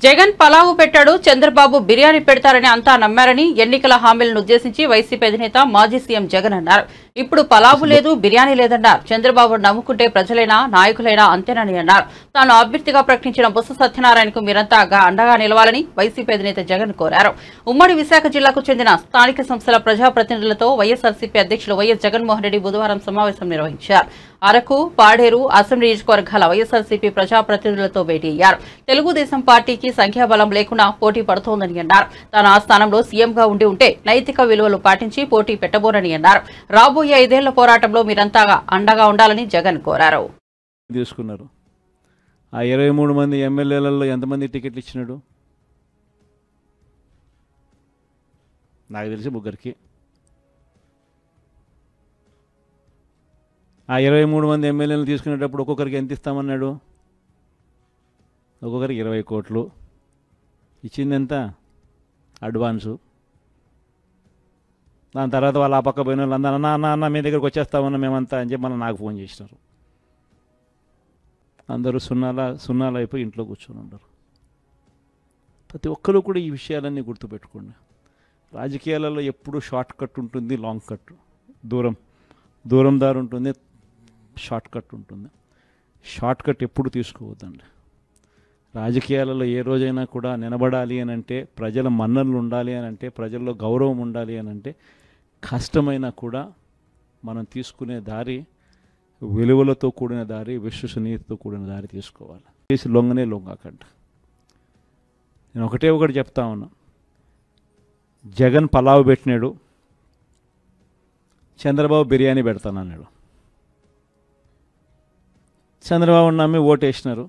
జగన్ పలావు పెట్టాడు, చంద్రబాబు బిర్యానీ పెడతారని అంతా నమ్మారని ఎన్నికల హామీలను ఉద్దేశించి వైసీపీ అధినేత మాజీ సీఎం జగన్ అన్నారు. ఇప్పుడు పలావు లేదు, బిర్యానీ లేదన్నారు. చంద్రబాబు నమ్ముకుంటే ప్రజలైనా నాయకులైనా అంతేనని అన్నారు. తాను అభ్యర్థిగా ప్రకటించిన బొత్స సత్యనారాయణకు మీరంతా అండగా నిలవాలని వైసీపీ అధినేత జగన్ కోరారు. ఉమ్మడి విశాఖ జిల్లాకు చెందిన స్థానిక సంస్థల ప్రజాప్రతినిధులతో వైఎస్ఆర్సీపీ అధ్యక్షులు వైఎస్ జగన్మోహన్ రెడ్డి బుధవారం సమావేశం నిర్వహించారు. అరకు, పాడేరు అసెంబ్లీ నియోజకవర్గాల వైఎస్ఆర్సీపీ ప్రజాప్రతినిధులతో భేటీ అయ్యారు. తెలుగుదేశం పార్టీకి సంఖ్యాబలం లేకుండా పోటీ పడుతోందని అన్నారు. తాను ఆ స్థానంలో సీఎంగా ఉంటే నైతిక విలువలు పాటించి పోటీ పెట్టబోరని అన్నారు. రాబోయే 5 ఏళ్ల పోరాటంలో మీరంతా అండగా ఉండాలని జగన్ కోరారు. తీసుకున్నారు. ఆ 23 మంది ఎమ్మెల్యేలలో ఎంతమంది టికెట్లు ఇచ్చినాడు? నాకు తెలిసి ముగ్గురికి. ఆ 23 మంది ఎమ్మెల్యేలు తీసుకునేటప్పుడు ఒక్కొక్కరికి ఎంత ఇస్తామన్నాడు? ఒక్కొక్కరికి 20 కోట్లు ఇచ్చింది. ఎంత అడ్వాన్సు? దాని తర్వాత వాళ్ళు ఆ పక్క పోయిన వాళ్ళు అందరూ అన్న మీ దగ్గరికి వచ్చేస్తామన్నా మేమంతా అని చెప్పి నాకు ఫోన్ చేసినారు. అందరూ సున్నాలు అయిపోయి ఇంట్లో కూర్చొని ఉన్నారు. ప్రతి ఒక్కరు కూడా ఈ విషయాలన్నీ గుర్తుపెట్టుకోండి. రాజకీయాలలో ఎప్పుడు షార్ట్ కట్ ఉంటుంది, లాంగ్ కట్, దూరం దారి ఉంటుంది, షార్ట్ కట్ ఉంటుంది. షార్ట్ కట్ ఎప్పుడు తీసుకోవద్దండి. రాజకీయాలలో ఏ రోజైనా కూడా నిలబడాలి అని అంటే, ప్రజల మన్ననలు ఉండాలి అని అంటే, ప్రజల్లో గౌరవం ఉండాలి అని అంటే, కష్టమైనా కూడా మనం తీసుకునే దారి విలువలతో కూడిన దారి, విశ్వసనీయతతో కూడిన దారి తీసుకోవాలి. చేసి లొంగకండి. నేను ఒకటి చెప్తా ఉన్నా. జగన్ పలావు పెట్టినాడు, చంద్రబాబు బిర్యానీ పెడతానన్నాడు. చంద్రబాబు నమ్మి ఓటేసినారు.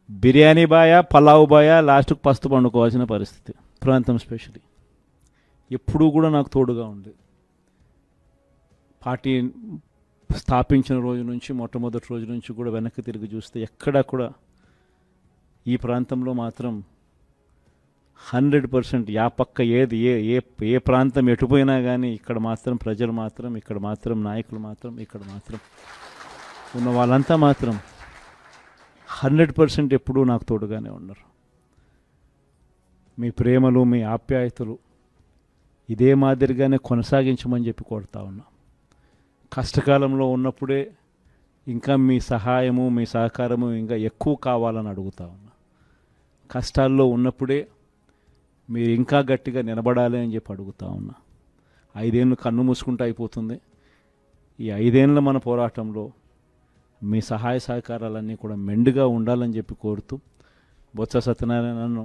బిర్యానీ బాయా, పలావు బాయా, లాస్ట్కు పస్తు పండుకోవాల్సిన పరిస్థితి. ప్రాంతం స్పెషలీ ఎప్పుడూ కూడా నాకు తోడుగా ఉంది. పార్టీ స్థాపించిన రోజు నుంచి, మొట్టమొదటి రోజు నుంచి కూడా వెనక్కి తిరిగి చూస్తే ఎక్కడా కూడా ఈ ప్రాంతంలో మాత్రం 100% యా పక్క ఏది ఏ ప్రాంతం ఎటుపోయినా కానీ ఇక్కడ మాత్రం ప్రజలు మాత్రం, ఇక్కడ మాత్రం నాయకులు మాత్రం, ఇక్కడ మాత్రం ఉన్న వాళ్ళంతా మాత్రం 100% ఎప్పుడూ నాకు తోడుగానే ఉన్నారు. మీ ప్రేమలు, మీ ఆప్యాయతలు ఇదే మాదిరిగానే కొనసాగించమని చెప్పి కోరుతా ఉన్నా. కష్టకాలంలో ఉన్నప్పుడే ఇంకా మీ సహాయము, మీ సహకారము ఇంకా ఎక్కువ కావాలని అడుగుతా ఉన్నా. కష్టాల్లో ఉన్నప్పుడే మీరు ఇంకా గట్టిగా నిలబడాలి అని చెప్పి అడుగుతా ఉన్నా. 5 ఏళ్ళు కన్ను మూసుకుంటూ అయిపోతుంది. ఈ 5 ఏళ్ళ మన పోరాటంలో మీ సహాయ సహకారాలన్నీ కూడా మెండుగా ఉండాలని చెప్పి కోరుతూ, బొత్స సత్యనారాయణను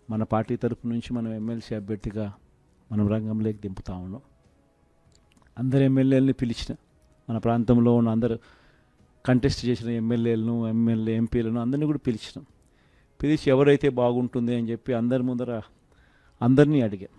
మన పార్టీ తరపు నుంచి మనం ఎమ్మెల్సీ అభ్యర్థిగా మనం రంగంలోకి దింపుతా ఉన్నాం. అందరు ఎమ్మెల్యేలని పిలిచిన, మన ప్రాంతంలో ఉన్న అందరు కంటెస్ట్ చేసిన ఎమ్మెల్యేలను, ఎంపీలను అందరినీ కూడా పిలిచి ఎవరైతే బాగుంటుంది అని చెప్పి అందరి ముందర అందరినీ అడిగాం.